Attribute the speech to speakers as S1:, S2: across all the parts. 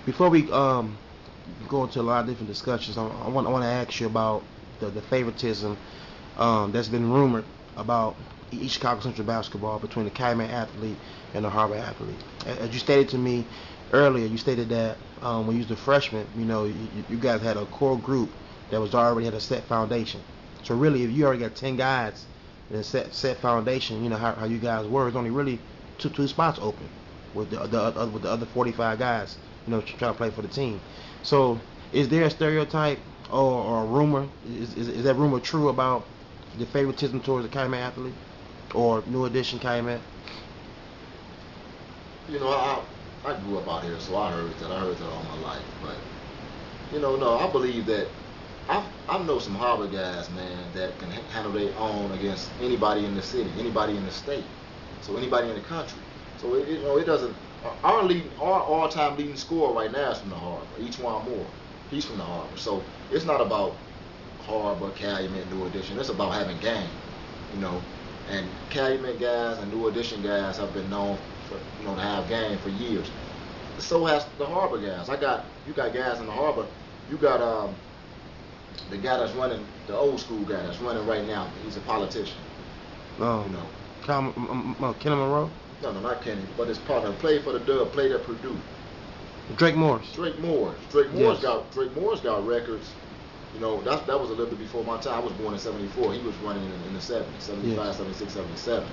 S1: Before we go into a lot of different discussions, I want to ask you about the favoritism that's been rumored about East Chicago Central basketball between the Calumet athlete and the Harvard athlete. As you stated to me earlier, you stated that when you was a freshman, you guys had a core group that was already had a set foundation. So really, if you already got 10 guys and a set foundation, how you guys were, it's only really two spots open with the other 45 guys, trying to play for the team. So is there a stereotype or a rumor? Is that rumor true about the favoritism towards the Calumet athlete or New Edition Calumet?
S2: I grew up out here, so I heard that. I heard that all my life. But no, I believe that I know some Harvard guys, man, that can handle their own against anybody in the city, anybody in the state, so anybody in the country. So it doesn't. Our all-time leading scorer right now is from the Harbor. Each-one Moore, he's from the Harbor. So it's not about Harbor, Calumet, New Edition. It's about having game, And Calumet guys and New Edition guys have been known for to have game for years. So has the Harbor guys. You got guys in the Harbor. You got the guy that's running, the old school guy that's running right now. He's a politician.
S1: Oh, Kenny Monroe?
S2: No, not Kenny, but his partner played for the Dub, played at Purdue.
S1: Drake Morris.
S2: Drake Morris got records. That was a little bit before my time. I was born in '74. He was running in the '70s, '75, '76, '77.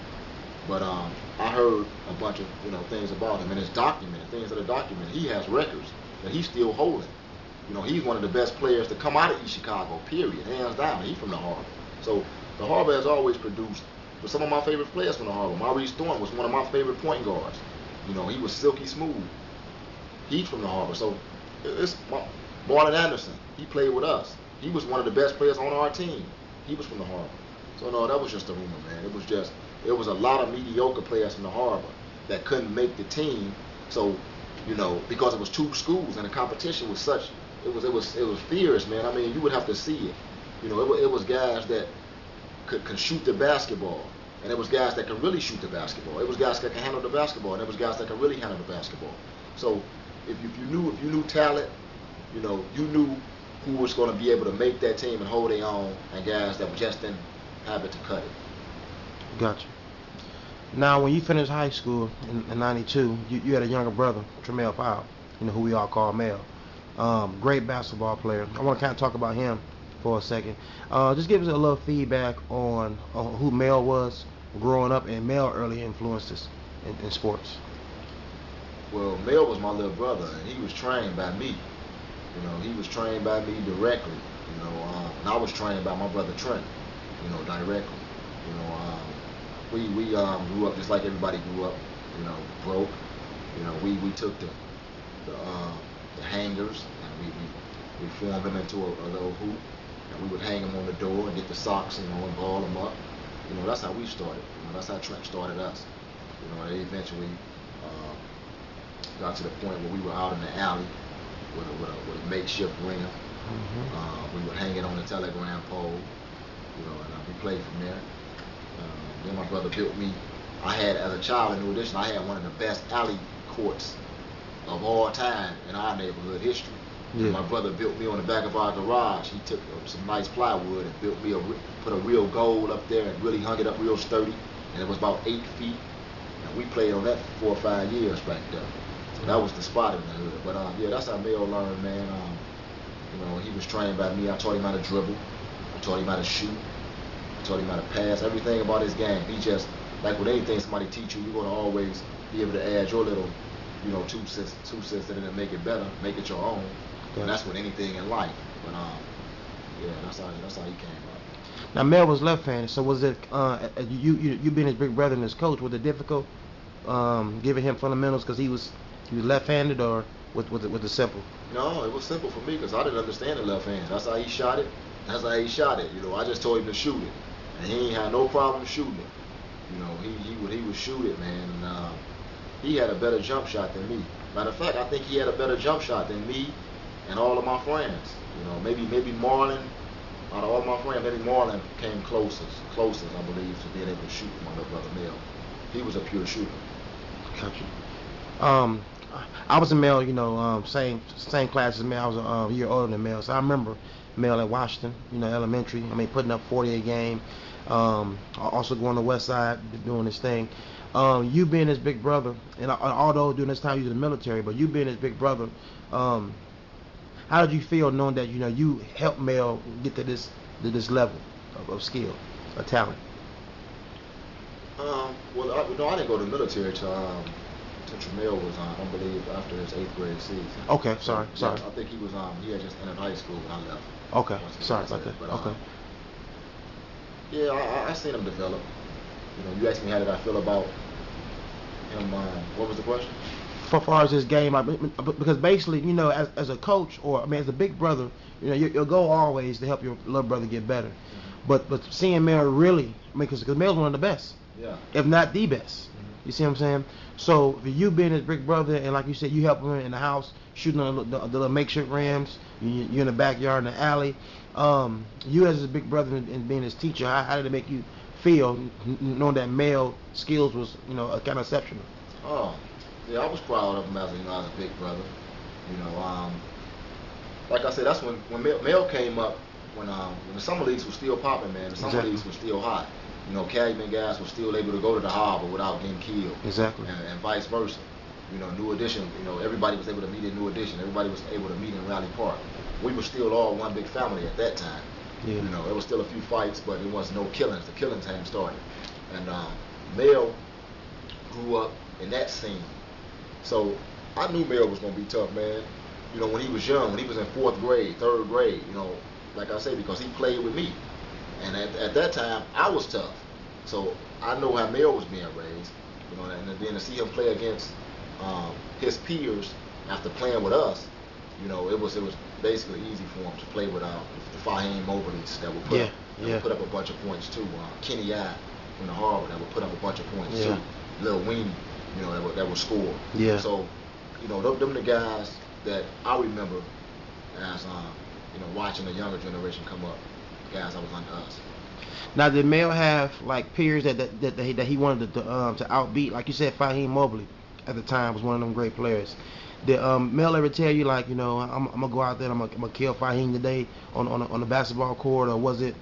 S2: But I heard a bunch of things about him, and it's documented. Things that are documented. He has records that he's still holding. He's one of the best players to come out of East Chicago. Period, hands down. He's from the Harbor. So the Harbor has always produced. But some of my favorite players from the Harbor. Maurice Thorne was one of my favorite point guards. He was silky smooth. He's from the Harbor. So it's Marlon Anderson. He played with us. He was one of the best players on our team. He was from the Harbor. So no, that was just a rumor, man. It was a lot of mediocre players from the Harbor that couldn't make the team. So, because it was two schools and the competition was such, it was fierce, man. I mean, you would have to see it. It was guys that could shoot the basketball, and it was guys that could really shoot the basketball. It was guys that could handle the basketball, and it was guys that could really handle the basketball. So if you knew talent, you knew who was going to be able to make that team and hold their own, and guys that just didn't have it to cut it.
S1: Gotcha. Now, when you finished high school in '92, you had a younger brother, Tremel Powell, who we all call Mel. Great basketball player. I want to kind of talk about him for a second. Just give us a little feedback on who Mel was growing up and Mel early influences in sports.
S2: Well, Mel was my little brother, and he was trained by me. He was trained by me directly. And I was trained by my brother Trent. Directly. We grew up just like everybody grew up. Broke. We took the hangers and we formed them into a little hoop. And we would hang them on the door and get the socks, and ball them up. That's how we started. That's how Trent started us. They eventually got to the point where we were out in the alley with a makeshift ring. We would hang it on the telegram pole, and we played from there. Then my brother built me. As a child in New Edition, I had one of the best alley courts of all time in our neighborhood history. Yeah. My brother built me on the back of our garage. He took some nice plywood and built me put a real goal up there and really hung it up real sturdy. And it was about 8 feet. And we played on that for 4 or 5 years back there. So that was the spot in the hood. But yeah, that's how Mel learned, man. He was trained by me. I taught him how to dribble. I taught him how to shoot. I taught him how to pass. Everything about his game. He just, like with anything somebody teach you, you're going to always be able to add your little, 2 cents in it and make it better, make it your own. And that's with anything in life. But yeah, that's how he came up.
S1: Now Mel was left-handed, so was it you being his big brother and his coach? Was it difficult giving him fundamentals because he was left-handed, or was it simple?
S2: No, it was simple for me because I didn't understand the left hand. That's how he shot it. I just told him to shoot it, and he ain't had no problem shooting it. He would shoot it, man. And he had a better jump shot than me. Matter of fact, I think he had a better jump shot than me and all of my friends. Maybe Marlon, out of all my friends, maybe Marlon came closest, I believe, to being able to shoot my little brother Mel. He was a pure shooter.
S1: Gotcha. I was a Mel, same class as Mel. I was a year older than Mel, so I remember Mel at Washington, elementary. I mean, putting up 40 a game. Also going to West Side, doing this thing. You being his big brother, and although during this time you was in the military, but you being his big brother, how did you feel knowing that you helped Mel get to this level of skill, of talent?
S2: Well, I didn't go to the military till Tramell was I believe after his 8th grade season.
S1: Okay, sorry.
S2: I think he was he had just entered high school when I left.
S1: Okay, sorry about that.
S2: But,
S1: okay.
S2: Yeah, I seen him develop. You asked me how did I feel about him. What was the question?
S1: For far as this game, because basically, as a coach or as a big brother, your goal always to help your little brother get better.
S2: Mm-hmm.
S1: But seeing Mel really, because Mel's one of the best, if not the best. You see what I'm saying? So for you being his big brother, and like you said, you help him in the house, shooting on the little makeshift rims. You're in the backyard in the alley. You as his big brother and being his teacher, how did it make you feel knowing that Mel skills was kind of exceptional?
S2: Oh, yeah, I was proud of him as a big brother. Like I said, that's when Mel came up when the summer leagues were still popping, man. The summer leagues were still hot. Calumet guys were still able to go to the harbor without getting killed.
S1: Exactly.
S2: And vice versa. New Edition, everybody was able to meet in New Edition. Everybody was able to meet in Raleigh Park. We were still all one big family at that time.
S1: Yeah.
S2: There was still a few fights, but there was no killings. The killings hadn't started. And Mel grew up in that scene. So I knew Mel was going to be tough, man. When he was young, when he was in 4th grade, 3rd grade, like I say, because he played with me. And at that time, I was tough. So I know how Mel was being raised, and then to see him play against his peers after playing with us, it was basically easy for him to play with the Fahim Mobleys that would put up a bunch of points too. Kenny I in the harbor that would put up a bunch of points too. Lil Weenie, that would score.
S1: Yeah.
S2: So, them the guys that I remember as watching the younger generation come up. Guys that was under us.
S1: Now, did Mel have like peers that he wanted to outbeat? Like you said, Fahim Mobley at the time was one of them great players. Did Mel ever tell you like, I'm gonna go out there, and I'm gonna kill Fahim today on the basketball court, or was it,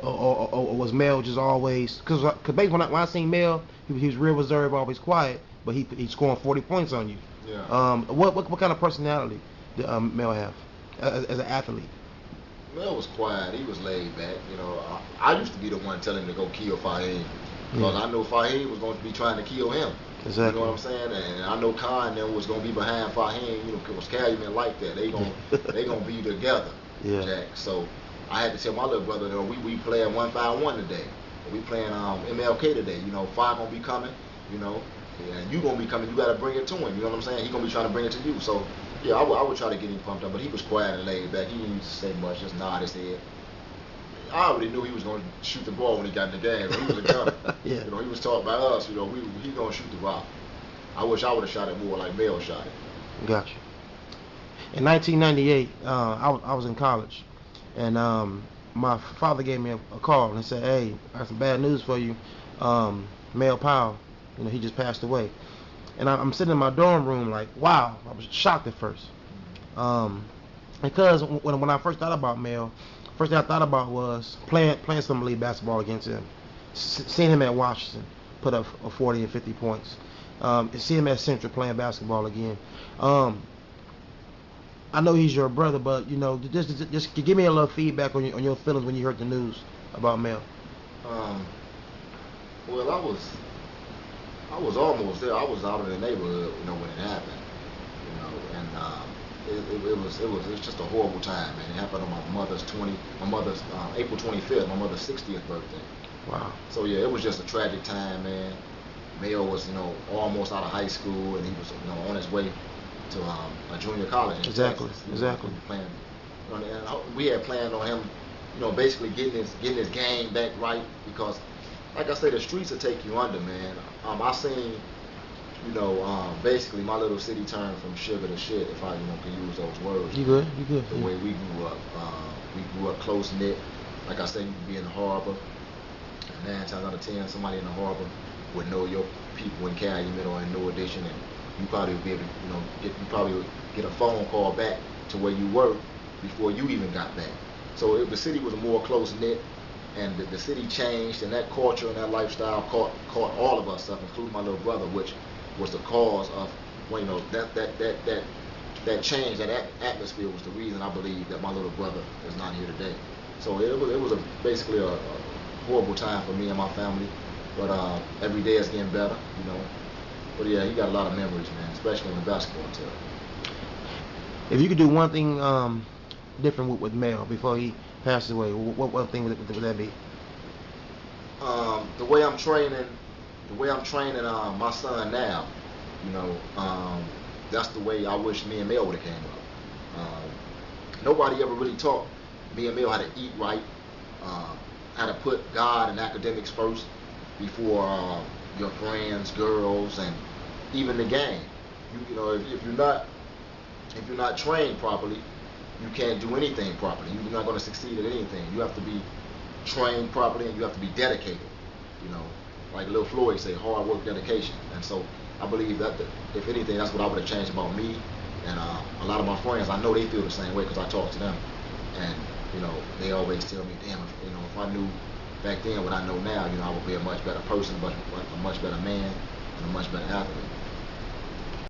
S1: or was Mel just always? Because basically when I seen Mel, he was real reserved, always quiet, but he's scoring 40 points on you.
S2: Yeah.
S1: What kind of personality did Mel have as an athlete?
S2: Mel was quiet. He was laid back. I used to be the one telling him to go kill Fahim because I know Fahim was going to be trying to kill him.
S1: Exactly.
S2: You know what I'm saying? And I know Khan then was going to be behind Fahim. Because Calumet like that. They gonna be together.
S1: Yeah.
S2: Jack. So I had to tell my little brother, we playing 1-5-1 today. We playing MLK today. Five gonna be coming. And you gonna be coming. You gotta bring it to him. You know what I'm saying? He gonna be trying to bring it to you. So. Yeah, I would try to get him pumped up, but he was quiet and laid back. He didn't used to say much, just nod his head. I already knew he was going to shoot the ball when he got in the game. He was a gunner.
S1: Yeah.
S2: He was taught by us. He going to shoot the rock. I wish I would have shot it more like Mel shot it.
S1: Gotcha. In 1998, I was in college, and my father gave me a call and said, "Hey, I have some bad news for you. Mel Powell, he just passed away." And I'm sitting in my dorm room like, wow, I was shocked at first. Because when I first thought about Mel, first thing I thought about was playing some league basketball against him. Seeing him at Washington put up 40 and 50 points. Seeing him at Central playing basketball again. I know he's your brother, but just give me a little feedback on your feelings when you heard the news about Mel.
S2: Well, I was almost there. I was out in the neighborhood, when it happened, and it was just a horrible time, man. It happened on my mother's April 25th, my mother's 60th birthday.
S1: Wow.
S2: So yeah, it was just a tragic time, man. Mel was, almost out of high school, and he was, on his way to a junior college in
S1: Exactly.
S2: Texas.
S1: Exactly.
S2: Playing, and we had planned on him, basically getting his game back right because. Like I say, the streets will take you under, man. I seen, basically my little city turn from sugar to shit, if I, can use those words.
S1: You good?
S2: The way we grew up close knit. Like I say, you could be in the harbor. 9 times out of 10, somebody in the harbor would know your people in Calumet or in New Edition, and you probably would be able to, you probably would get a phone call back to where you were before you even got back. So the city was more close knit, and the city changed, and that culture and that lifestyle caught all of us up, including my little brother, which was the cause of, well, that change, that atmosphere was the reason I believe that my little brother is not here today. So it was basically a horrible time for me and my family, but every day it's getting better, But yeah, he got a lot of memories, man, especially on the basketball tip.
S1: If you could do one thing different with Mel before he passes away, what one thing would that be?
S2: The way I'm training my son now, that's the way I wish me and Mel would have came up. Nobody ever really taught me and Mel how to eat right, how to put God and academics first before your friends, girls, and even the game. If you're not trained properly, you can't do anything properly. You're not going to succeed at anything. You have to be trained properly, and you have to be dedicated. Like Lil Floyd say, hard work, dedication. And so I believe that if anything, that's what I would have changed about me. And a lot of my friends, I know they feel the same way because I talk to them. And they always tell me, damn, if I knew back then what I know now, I would be a much better person, a much better man, and a much better athlete.